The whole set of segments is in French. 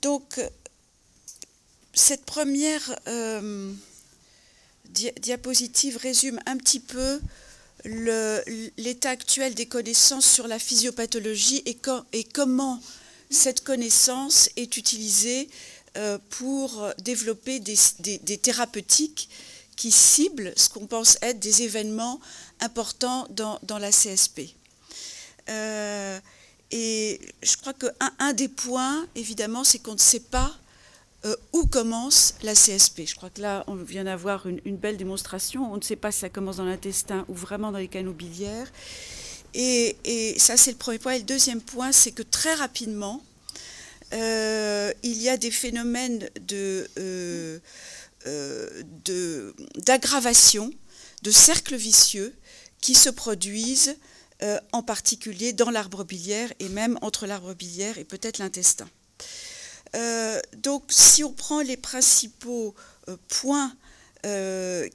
Donc, cette première diapositive résume un petit peu l'état actuel des connaissances sur la physiopathologie et comment cette connaissance est utilisée pour développer des thérapeutiques qui ciblent ce qu'on pense être des événements importants dans la CSP. Et je crois qu'un des points, évidemment, c'est qu'on ne sait pas où commence la CSP. Je crois que là, on vient d'avoir une belle démonstration. On ne sait pas si ça commence dans l'intestin ou vraiment dans les canaux biliaires. Et ça, c'est le premier point. Et le deuxième point, c'est que très rapidement, il y a des phénomènes d'aggravation, de cercles vicieux qui se produisent en particulier dans l'arbre biliaire et même entre l'arbre biliaire et peut-être l'intestin. Donc, si on prend les principaux points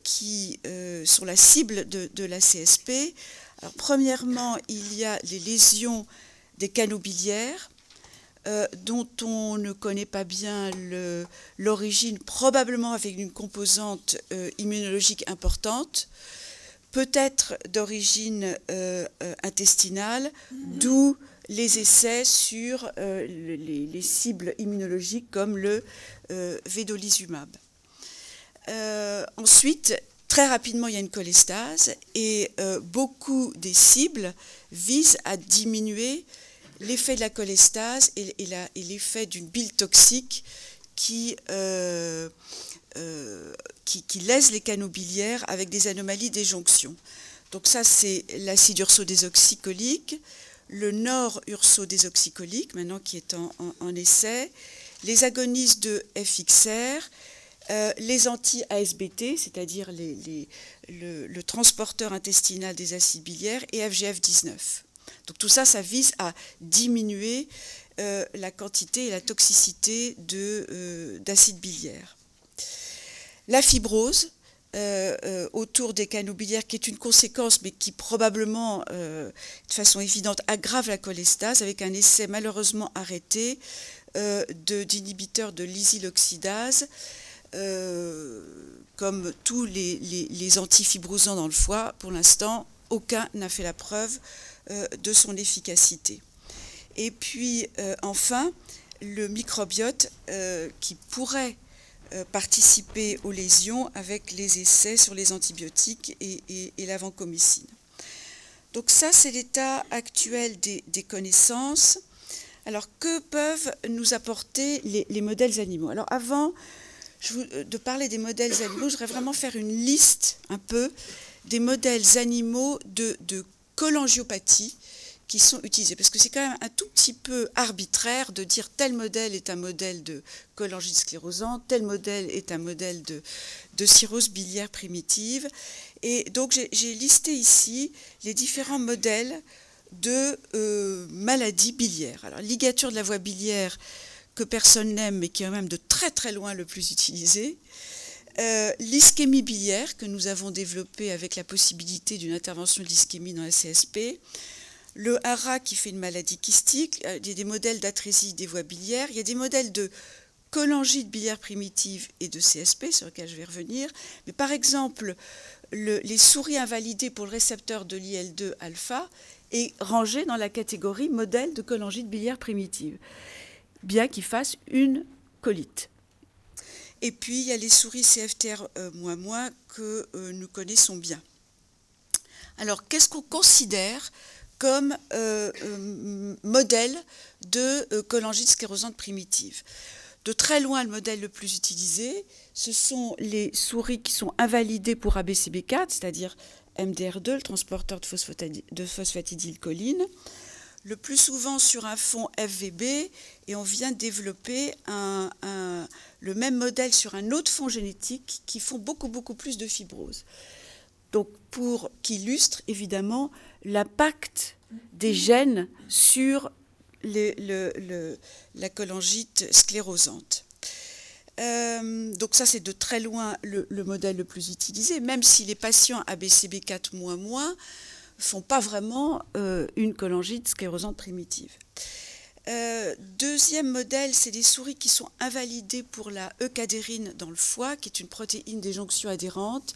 qui sont la cible de la CSP, alors, premièrement, il y a les lésions des canaux biliaires, dont on ne connaît pas bien l'origine, probablement avec une composante immunologique importante, peut-être d'origine intestinale, d'où les essais sur les cibles immunologiques comme le vedolizumab. Ensuite, très rapidement, il y a une cholestase et beaucoup des cibles visent à diminuer l'effet de la cholestase et l'effet d'une bile toxique qui lèse les canaux biliaires avec des anomalies des jonctions. Donc ça, c'est l'acide urso-désoxycholique, le nor-urso-désoxycholique, maintenant qui est en essai, les agonistes de FXR, les anti-ASBT, c'est-à-dire le transporteur intestinal des acides biliaires, et FGF19. Donc tout ça, ça vise à diminuer la quantité et la toxicité d'acide biliaire. La fibrose autour des canaux biliaires, qui est une conséquence, mais qui probablement, de façon évidente, aggrave la cholestase, avec un essai malheureusement arrêté d'inhibiteurs de l'isyloxydase, comme tous les antifibrosants dans le foie. Pour l'instant, aucun n'a fait la preuve de son efficacité. Et puis, enfin, le microbiote qui pourrait participer aux lésions avec les essais sur les antibiotiques et la vancomycine. Donc ça, c'est l'état actuel des connaissances. Alors, que peuvent nous apporter les modèles animaux? Alors, avant de parler des modèles animaux, je voudrais vraiment faire une liste un peu des modèles animaux de cholangiopathie qui sont utilisés, parce que c'est quand même un tout petit peu arbitraire de dire tel modèle est un modèle de cholangite sclérosante, tel modèle est un modèle de cirrhose biliaire primitive. Et donc j'ai listé ici les différents modèles de maladies biliaires. Alors, ligature de la voie biliaire, que personne n'aime, mais qui est quand même de très très loin le plus utilisé. L'ischémie biliaire, que nous avons développée avec la possibilité d'une intervention de l'ischémie dans la CSP. Le HARA, qui fait une maladie kystique. Il y a des modèles d'atrésie des voies biliaires. Il y a des modèles de cholangite biliaire primitive et de CSP, sur lesquels je vais revenir. Mais par exemple, les souris invalidées pour le récepteur de l'IL2 alpha est rangé dans la catégorie modèle de cholangite biliaire primitive, bien qu'il fasse une colite. Et puis, il y a les souris CFTR que nous connaissons bien. Alors, qu'est-ce qu'on considère comme modèle de cholangite sclérosante primitive? De très loin, le modèle le plus utilisé, ce sont les souris qui sont invalidées pour ABCB4, c'est-à-dire MDR2, le transporteur de phosphatidylcholine, le plus souvent sur un fond FVB, et on vient de développer le même modèle sur un autre fond génétique qui font beaucoup plus de fibrose. Donc, qui illustre évidemment l'impact des gènes sur la cholangite sclérosante. Donc ça, c'est de très loin le modèle le plus utilisé, même si les patients ABCB4 ne font pas vraiment une cholangite sclérosante primitive. Deuxième modèle, c'est des souris qui sont invalidées pour la eucadérine dans le foie, qui est une protéine des jonctions adhérentes,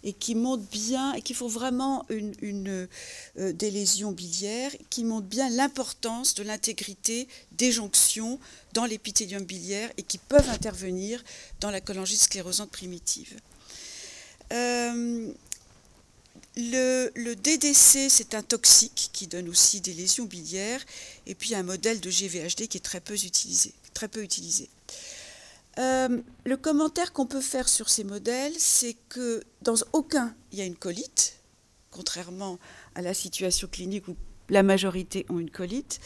et qui montre bien, et qui font vraiment des lésions biliaires, qui montrent bien l'importance de l'intégrité des jonctions dans l'épithélium biliaire et qui peuvent intervenir dans la cholangite sclérosante primitive. Le DDC, c'est un toxique qui donne aussi des lésions biliaires, et puis un modèle de GVHD qui est très peu utilisé. Le commentaire qu'on peut faire sur ces modèles, c'est que dans aucun, il y a une colite, contrairement à la situation clinique où la majorité ont une colite.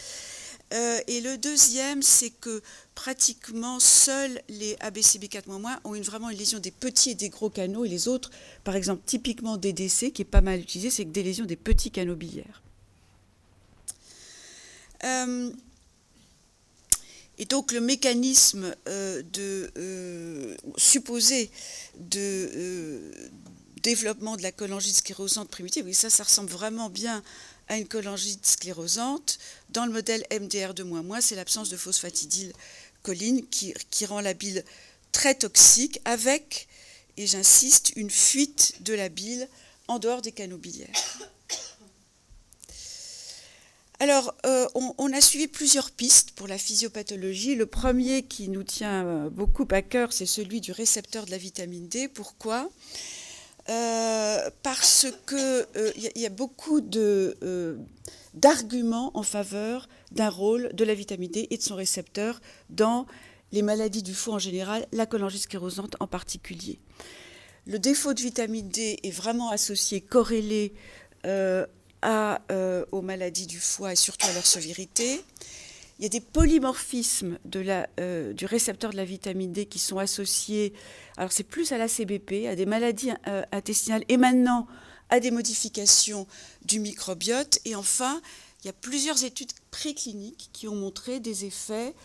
Et le deuxième, c'est que pratiquement seuls les ABCB4- ont vraiment une lésion des petits et des gros canaux, et les autres, par exemple, typiquement DDC, qui est pas mal utilisé, c'est que des lésions des petits canaux biliaires. Et donc le mécanisme supposé de développement de la cholangite sclérosante primitive, oui, ça ressemble vraiment bien à une cholangite sclérosante. Dans le modèle MDR2-, c'est l'absence de phosphatidylcholine qui rend la bile très toxique avec, et j'insiste, une fuite de la bile en dehors des canaux biliaires. Alors, on a suivi plusieurs pistes pour la physiopathologie. Le premier qui nous tient beaucoup à cœur, c'est celui du récepteur de la vitamine D. Pourquoi ? Parce qu'il y a beaucoup d'arguments en faveur d'un rôle de la vitamine D et de son récepteur dans les maladies du foie en général, la cholangite sclérosante en particulier. Le défaut de vitamine D est vraiment associé, corrélé aux maladies du foie et surtout à leur sévérité. Il y a des polymorphismes du récepteur de la vitamine D qui sont associés, alors c'est plus à la CBP, à des maladies intestinales et maintenant à des modifications du microbiote. Et enfin, il y a plusieurs études précliniques qui ont montré des effets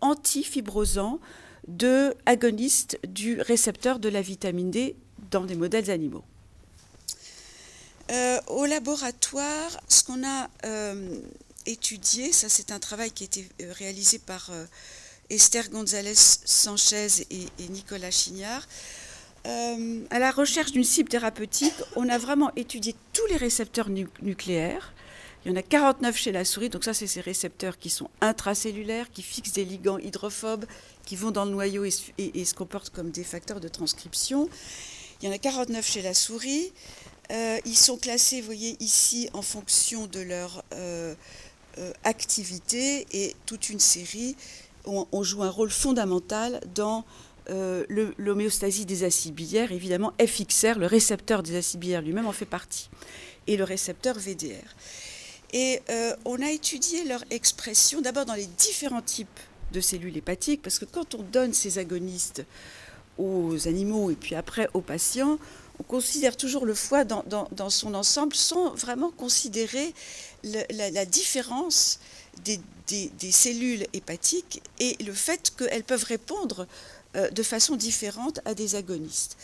antifibrosants de agonistes du récepteur de la vitamine D dans des modèles animaux. Au laboratoire, ce qu'on a étudié, ça c'est un travail qui a été réalisé par Esther González-Sanchez et Nicolas Chignard. À la recherche d'une cible thérapeutique, on a vraiment étudié tous les récepteurs nucléaires. Il y en a 49 chez la souris, donc ça c'est ces récepteurs qui sont intracellulaires, qui fixent des ligands hydrophobes, qui vont dans le noyau et se comportent comme des facteurs de transcription. Il y en a 49 chez la souris. Ils sont classés, vous voyez ici, en fonction de leur activité, et toute une série ont joué un rôle fondamental dans l'homéostasie des acides biliaires. Évidemment, FXR, le récepteur des acides biliaires lui-même, en fait partie, et le récepteur VDR. Et on a étudié leur expression, d'abord dans les différents types de cellules hépatiques, parce que quand on donne ces agonistes aux animaux et puis après aux patients, on considère toujours le foie dans son ensemble sans vraiment considérer la différence des cellules hépatiques et le fait qu'elles peuvent répondre de façon différente à des agonistes.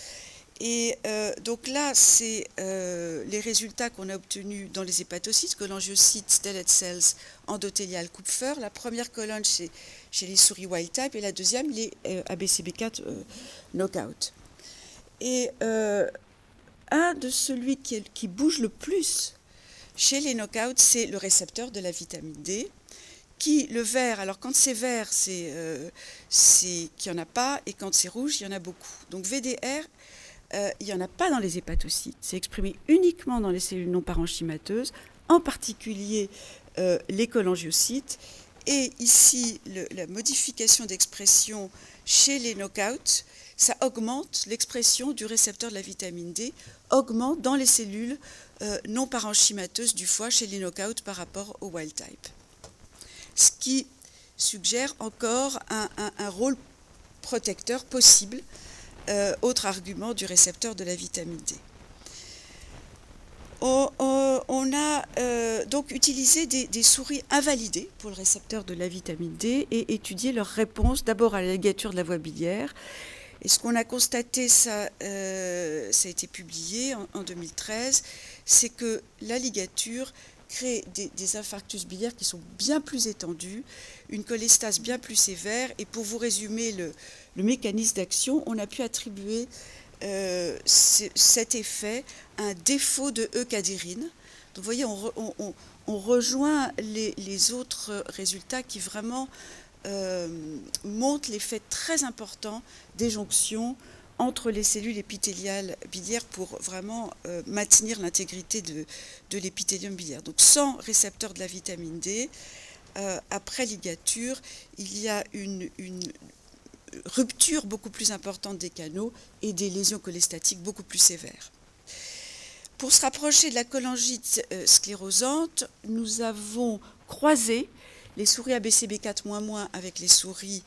Et donc là, c'est les résultats qu'on a obtenus dans les hépatocytes, cholangiocytes, stellate cells, endothéliales, Kupfer. La première colonne chez les souris wild type et la deuxième, les ABCB4 knockout. Et un de celui qui bouge le plus chez les knockouts, c'est le récepteur de la vitamine D, qui, le vert, alors quand c'est vert, c'est qu'il n'y en a pas, et quand c'est rouge, il y en a beaucoup. Donc VDR, il n'y en a pas dans les hépatocytes, c'est exprimé uniquement dans les cellules non parenchymateuses, en particulier les cholangiocytes. Et ici, la modification d'expression chez les knockouts, ça augmente l'expression du récepteur de la vitamine D, augmente dans les cellules non parenchymateuses du foie chez les knockouts par rapport au wild type. Ce qui suggère encore un rôle protecteur possible, autre argument du récepteur de la vitamine D. On a donc utilisé des souris invalidées pour le récepteur de la vitamine D et étudié leur réponse d'abord à la ligature de la voie biliaire. Et ce qu'on a constaté, ça a été publié en 2013, c'est que la ligature crée des infarctus biliaires qui sont bien plus étendus, une cholestase bien plus sévère. Et pour vous résumer le mécanisme d'action, on a pu attribuer cet effet à un défaut de eukadérine. Donc vous voyez, on rejoint les autres résultats qui vraiment montrent l'effet très important des jonctions entre les cellules épithéliales biliaires pour vraiment maintenir l'intégrité de l'épithélium biliaire. Donc sans récepteur de la vitamine D, après ligature, il y a une rupture beaucoup plus importante des canaux et des lésions cholestatiques beaucoup plus sévères. Pour se rapprocher de la cholangite sclérosante, nous avons croisé les souris ABCB4- avec les souris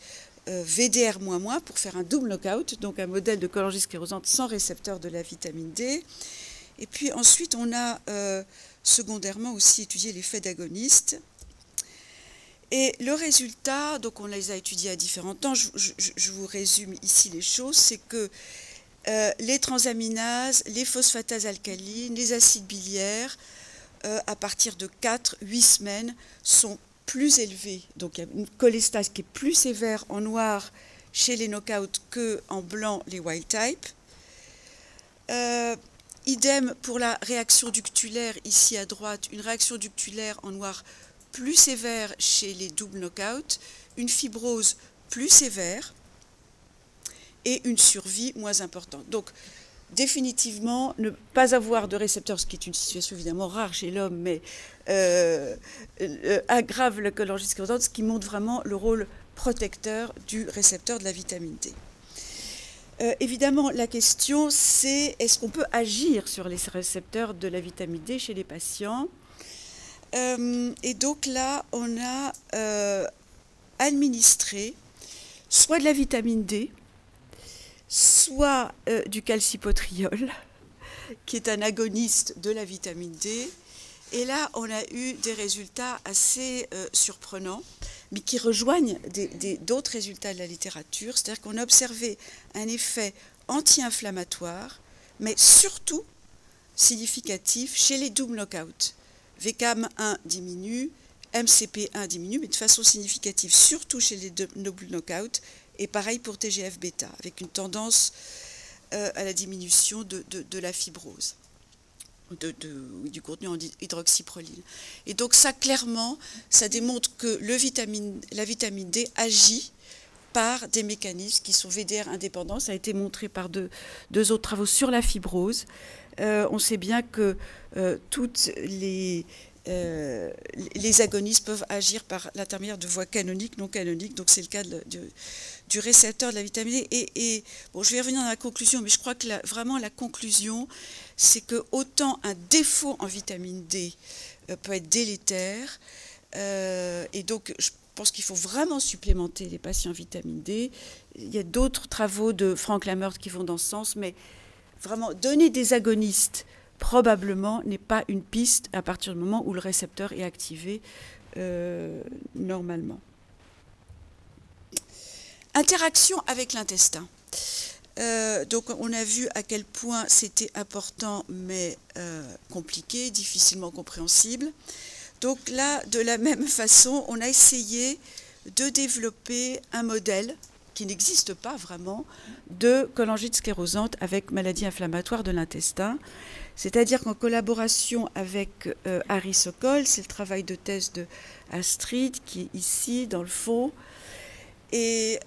VDR- pour faire un double knockout, donc un modèle de cholangite sclérosante sans récepteur de la vitamine D. Et puis ensuite, on a secondairement aussi étudié l'effet d'agoniste. Et le résultat, donc on les a étudiés à différents temps, je vous résume ici les choses, c'est que les transaminases, les phosphatases alcalines, les acides biliaires, à partir de 4-8 semaines, sont plus élevés. Donc il y a une cholestase qui est plus sévère en noir chez les knockouts qu'en blanc les wild type. Idem pour la réaction ductulaire, ici à droite, une réaction ductulaire en noir plus sévère chez les double knockouts, une fibrose plus sévère et une survie moins importante. Donc, définitivement, ne pas avoir de récepteur, ce qui est une situation évidemment rare chez l'homme, mais aggrave la cholangite sclérosante, ce qui montre vraiment le rôle protecteur du récepteur de la vitamine D. Évidemment, la question, c'est est-ce qu'on peut agir sur les récepteurs de la vitamine D chez les patients? Et donc là, on a administré soit de la vitamine D, soit du calcipotriol, qui est un agoniste de la vitamine D. Et là, on a eu des résultats assez surprenants, mais qui rejoignent d'autres résultats de la littérature. C'est-à-dire qu'on a observé un effet anti-inflammatoire, mais surtout significatif chez les double knockouts. VCAM1 diminue, MCP1 diminue, mais de façon significative, surtout chez les double knockouts, et pareil pour TGF-bêta, avec une tendance à la diminution de la fibrose, du contenu en hydroxyproline. Et donc ça, clairement, ça démontre que la vitamine D agit par des mécanismes qui sont VDR indépendants. Ça a été montré par deux autres travaux sur la fibrose. On sait bien que toutes les agonistes peuvent agir par l'intermédiaire de voies canoniques, non canoniques. Donc c'est le cas du récepteur de la vitamine D. Et bon, je vais revenir dans la conclusion, mais je crois que vraiment la conclusion, c'est que autant un défaut en vitamine D peut être délétère, et donc je pense qu'il faut vraiment supplémenter les patients en vitamine D. Il y a d'autres travaux de Frank Lammert qui vont dans ce sens, mais vraiment donner des agonistes probablement n'est pas une piste à partir du moment où le récepteur est activé normalement. Interaction avec l'intestin. Donc on a vu à quel point c'était important mais compliqué, difficilement compréhensible. Donc là, de la même façon, on a essayé de développer un modèle qui n'existe pas vraiment, de cholangite sclérosante avec maladie inflammatoire de l'intestin. C'est-à-dire qu'en collaboration avec Harry Sokol, c'est le travail de thèse de Astrid qui est ici dans le fond, et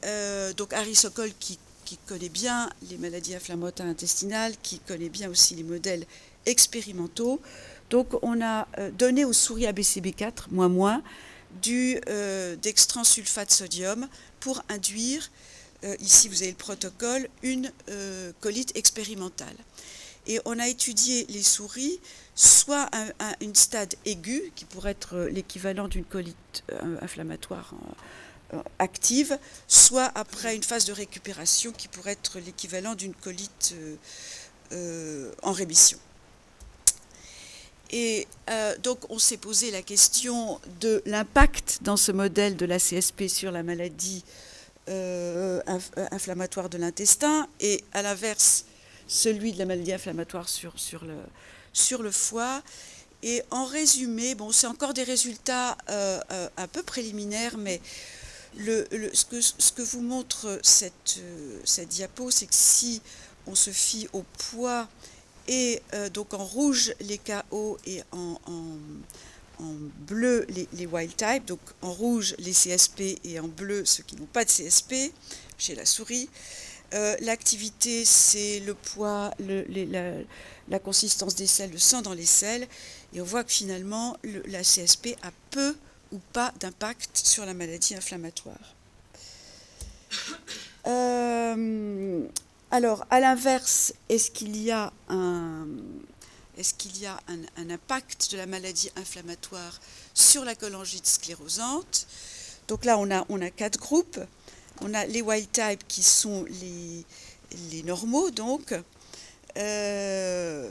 donc Harry Sokol qui connaît bien les maladies inflammatoires intestinales, qui connaît bien aussi les modèles expérimentaux. Donc on a donné aux souris ABCB4- du dextransulfate sodium pour induire, ici vous avez le protocole, une colite expérimentale. Et on a étudié les souris soit à une stade aiguë, qui pourrait être l'équivalent d'une colite inflammatoire active, soit après une phase de récupération qui pourrait être l'équivalent d'une colite en rémission. Et donc on s'est posé la question de l'impact dans ce modèle de la CSP sur la maladie inflammatoire de l'intestin, et à l'inverse celui de la maladie inflammatoire sur le foie. Et en résumé, bon, c'est encore des résultats un peu préliminaires, mais ce que vous montre cette diapo, c'est que si on se fie au poids, et donc en rouge les KO et en bleu les wild type, donc en rouge les CSP et en bleu ceux qui n'ont pas de CSP chez la souris. L'activité, c'est le poids, la consistance des selles, le sang dans les selles, et on voit que finalement la CSP a peu ou pas d'impact sur la maladie inflammatoire. Alors, à l'inverse, est-ce qu'il y a un impact de la maladie inflammatoire sur la cholangite sclérosante? Donc là, on a 4 groupes. On a les wild type qui sont les normaux, donc,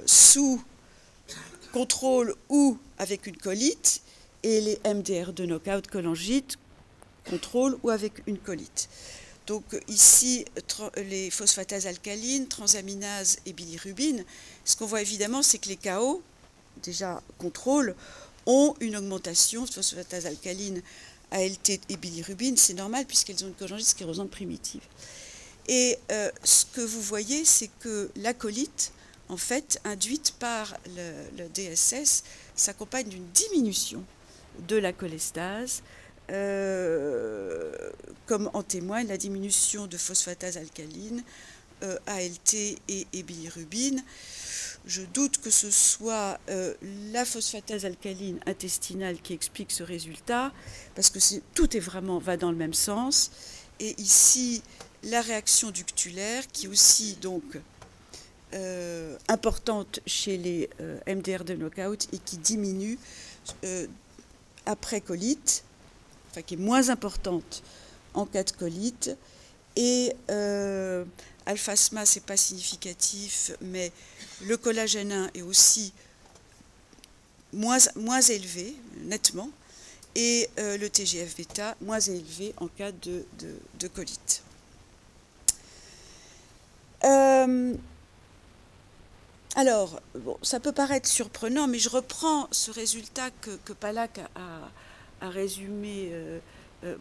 sous contrôle ou avec une colite, et les MDR2 knockout cholangite, contrôle ou avec une colite. Donc ici, les phosphatases alcalines, transaminases et bilirubine, ce qu'on voit évidemment, c'est que les KO, déjà contrôle, ont une augmentation de phosphatase alcaline, ALT et bilirubine. C'est normal puisqu'elles ont une cholangite sclérosante primitive. Et ce que vous voyez, c'est que la colite, en fait, induite par le DSS, s'accompagne d'une diminution de la cholestase, comme en témoigne la diminution de phosphatase alcaline, ALT et bilirubine. Je doute que ce soit la phosphatase alcaline intestinale qui explique ce résultat, parce que tout va dans le même sens. Et ici, la réaction ductulaire, qui est aussi donc importante chez les MDR2 knockout et qui diminue après colite, enfin qui est moins importante en cas de colite. Et alpha-SMA, ce n'est pas significatif, mais le collagène 1 est aussi moins élevé, nettement, et le TGF-bêta moins élevé en cas de colite. Alors, bon, ça peut paraître surprenant, mais je reprends ce résultat que Palac a résumé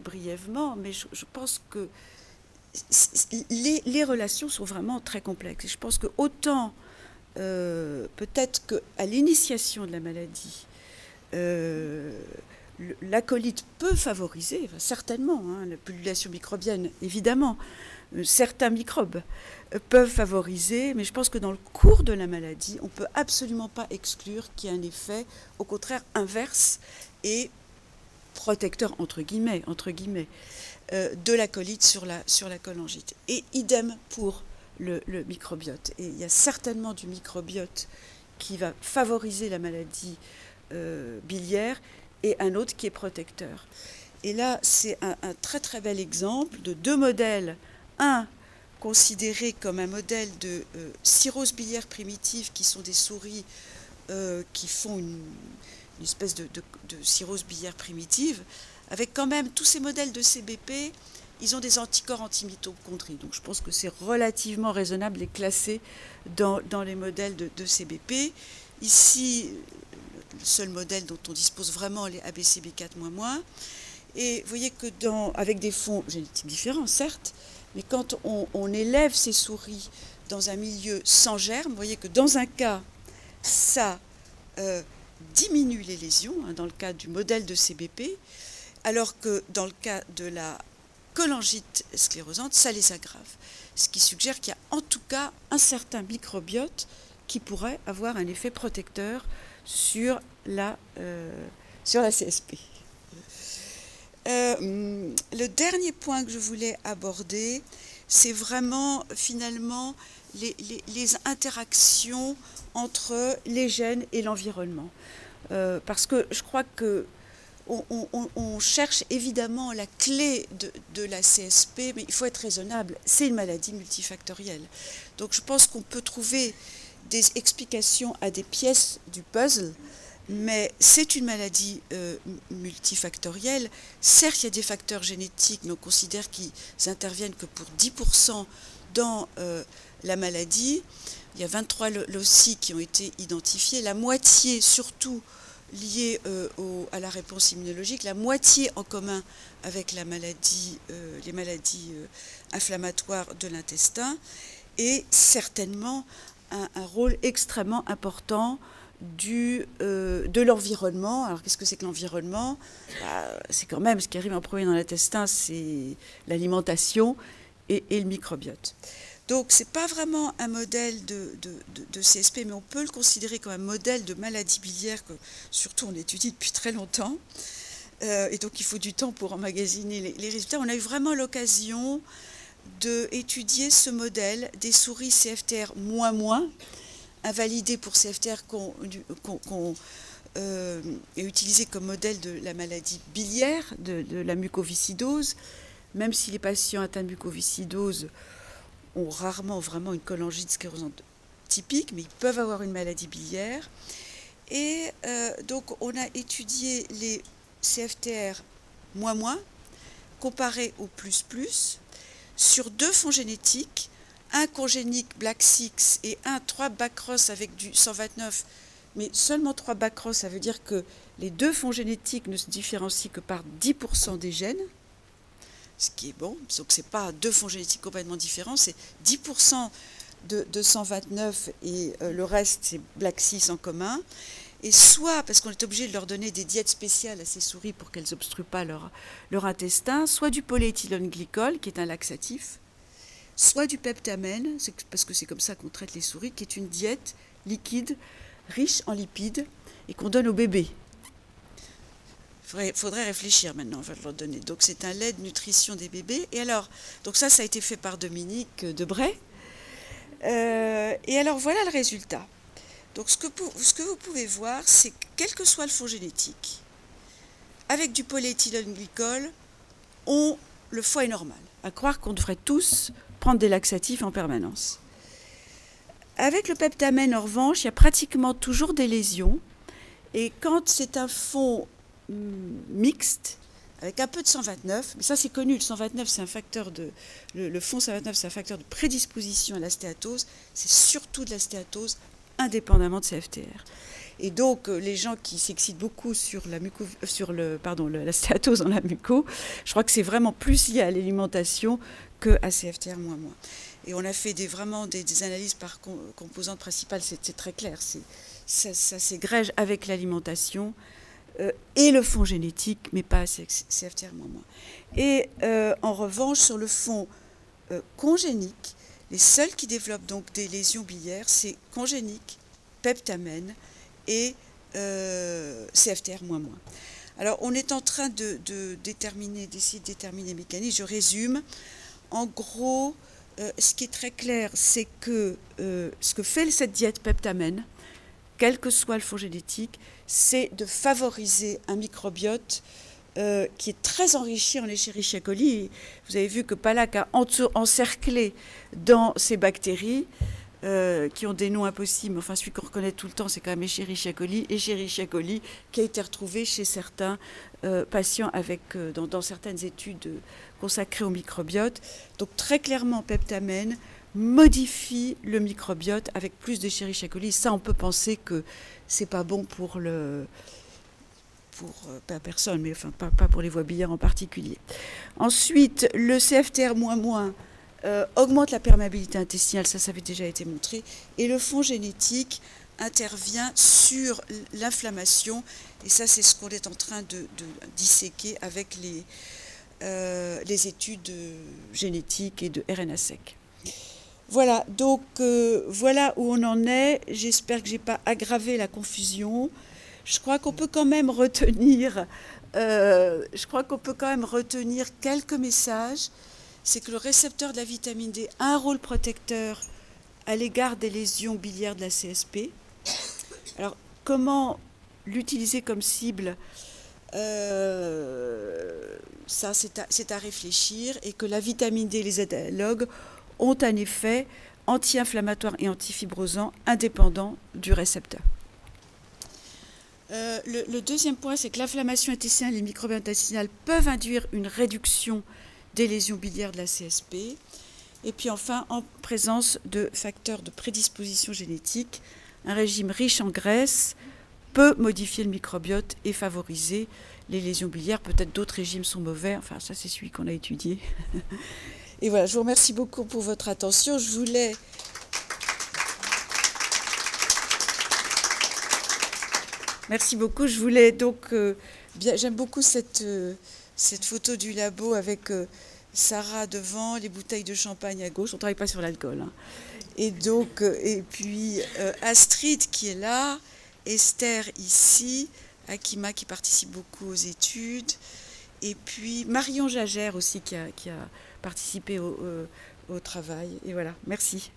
brièvement, mais je pense que les relations sont vraiment très complexes. Et je pense que autant peut-être qu'à l'initiation de la maladie, la colite peut favoriser, certainement, hein, la pullulation microbienne, évidemment, certains microbes peuvent favoriser, mais je pense que dans le cours de la maladie, on ne peut absolument pas exclure qu'il y ait un effet, au contraire, inverse et protecteur, entre guillemets, de la colite sur la cholangite. Et idem pour le microbiote. Et il y a certainement du microbiote qui va favoriser la maladie biliaire et un autre qui est protecteur. Et là, c'est un très très bel exemple de 2 modèles. Un considéré comme un modèle de cirrhose biliaire primitive, qui sont des souris qui font une espèce de cirrhose biliaire primitive, avec quand même tous ces modèles de CBP, ils ont des anticorps antimitochondrie. Donc je pense que c'est relativement raisonnable de les classer dans les modèles de CBP. Ici, le seul modèle dont on dispose vraiment, les ABCB4-. Et vous voyez que avec des fonds génétiques différents, certes, mais quand on élève ces souris dans un milieu sans germe, vous voyez que dans un cas, ça diminue les lésions, hein, dans le cas du modèle de CBP, alors que dans le cas de la cholangite sclérosante, ça les aggrave. Ce qui suggère qu'il y a en tout cas un certain microbiote qui pourrait avoir un effet protecteur sur la CSP. Le dernier point que je voulais aborder, c'est vraiment finalement les interactions entre les gènes et l'environnement. Parce que je crois que on cherche évidemment la clé de la CSP, mais il faut être raisonnable, c'est une maladie multifactorielle. Donc je pense qu'on peut trouver des explications à des pièces du puzzle, mais c'est une maladie multifactorielle. Certes, il y a des facteurs génétiques, mais on considère qu'ils interviennent que pour 10% dans la maladie. Il y a 23 loci qui ont été identifiés, la moitié surtout liée à la réponse immunologique, la moitié en commun avec les maladies inflammatoires de l'intestin, et certainement un rôle extrêmement important de l'environnement. Alors qu'est-ce que c'est que l'environnement? C'est quand même ce qui arrive en premier dans l'intestin, c'est l'alimentation et le microbiote. Donc ce n'est pas vraiment un modèle de CSP, mais on peut le considérer comme un modèle de maladie biliaire que surtout on étudie depuis très longtemps. Et donc il faut du temps pour emmagasiner les résultats. On a eu vraiment l'occasion d'étudier ce modèle des souris CFTR moins, invalidées pour CFTR qu'on est utilisé comme modèle de la maladie biliaire, de la mucoviscidose, même si les patients atteints de mucoviscidose ont rarement vraiment une cholangite sclérosante typique, mais ils peuvent avoir une maladie biliaire. Et donc on a étudié les CFTR moins comparés au plus sur 2 fonds génétiques, un congénique Black 6 et un 3 Bacross avec du 129, mais seulement 3 Bacross, ça veut dire que les 2 fonds génétiques ne se différencient que par 10% des gènes, ce qui est bon, donc ce n'est pas 2 fonds génétiques complètement différents, c'est 10% de 129 et le reste c'est Black 6 en commun. Et soit, parce qu'on est obligé de leur donner des diètes spéciales à ces souris pour qu'elles n'obstruent pas leur intestin, soit du polyéthylène glycol, qui est un laxatif, soit du peptamène, parce que c'est comme ça qu'on traite les souris, qui est une diète liquide, riche en lipides, et qu'on donne aux bébés. Faudrait réfléchir maintenant, on va leur donner. Donc c'est un lait de nutrition des bébés. Et alors, donc ça a été fait par Dominique Debray. Et alors voilà le résultat. Donc ce que vous pouvez voir, c'est que quel que soit le fond génétique, avec du polyéthylène glycol, le foie est normal. À croire qu'on devrait tous prendre des laxatifs en permanence. Avec le peptamène, en revanche, il y a pratiquement toujours des lésions. Et quand c'est un fond mixte, avec un peu de 129, mais ça c'est connu, le 129 c'est un facteur le fond 129 c'est un facteur de prédisposition à la stéatose, c'est surtout de la stéatose indépendamment de CFTR. Et donc les gens qui s'excitent beaucoup sur la stéatose dans la muco, je crois que c'est vraiment plus lié à l'alimentation que à CFTR moins. Et on a fait vraiment des analyses par composante principale, c'est très clair, ça s'égrège avec l'alimentation et le fond génétique, mais pas CFTR moins. Et en revanche, sur le fond congénique, les seuls qui développent donc des lésions biliaires, c'est congénique, peptamène et CFTR moins. Alors, on est en train d'essayer de déterminer les mécanismes. Je résume. En gros, ce qui est très clair, c'est que ce que fait cette diète peptamène, quel que soit le fond génétique, c'est de favoriser un microbiote qui est très enrichi en Escherichia coli. Vous avez vu que Palac a encerclé dans ces bactéries qui ont des noms impossibles. Enfin, celui qu'on reconnaît tout le temps, c'est quand même Escherichia coli qui a été retrouvé chez certains patients dans certaines études consacrées au microbiote. Donc très clairement, peptamène modifie le microbiote avec plus d'Escherichia coli. Ça, on peut penser que c'est pas bon pour pas personne, mais enfin pas pour les voies biliaires en particulier. Ensuite, le CFTR augmente la perméabilité intestinale, ça avait déjà été montré, et le fond génétique intervient sur l'inflammation, et ça c'est ce qu'on est en train de disséquer avec les études génétiques et de RNA-seq. Voilà, donc voilà où on en est. J'espère que je n'ai pas aggravé la confusion. Je crois qu'on peut quand même retenir quelques messages. C'est que le récepteur de la vitamine D a un rôle protecteur à l'égard des lésions biliaires de la CSP. Alors, comment l'utiliser comme cible, ça c'est à réfléchir, et que la vitamine D et les analogues ont un effet anti-inflammatoire et antifibrosant indépendant du récepteur. Le deuxième point, c'est que l'inflammation intestinale et les microbes intestinales peuvent induire une réduction des lésions biliaires de la CSP. Et puis enfin, en présence de facteurs de prédisposition génétique, un régime riche en graisse peut modifier le microbiote et favoriser les lésions biliaires. Peut-être d'autres régimes sont mauvais. Enfin, ça, c'est celui qu'on a étudié. Et voilà, je vous remercie beaucoup pour votre attention. Merci beaucoup. Je voulais donc... j'aime beaucoup cette photo du labo avec Sarah devant, les bouteilles de champagne à gauche. On ne travaille pas sur l'alcool. Hein. Et donc, et puis Astrid qui est là, Esther ici, Akima qui participe beaucoup aux études, et puis Marion Jagère aussi qui a participé au travail. Et voilà, merci.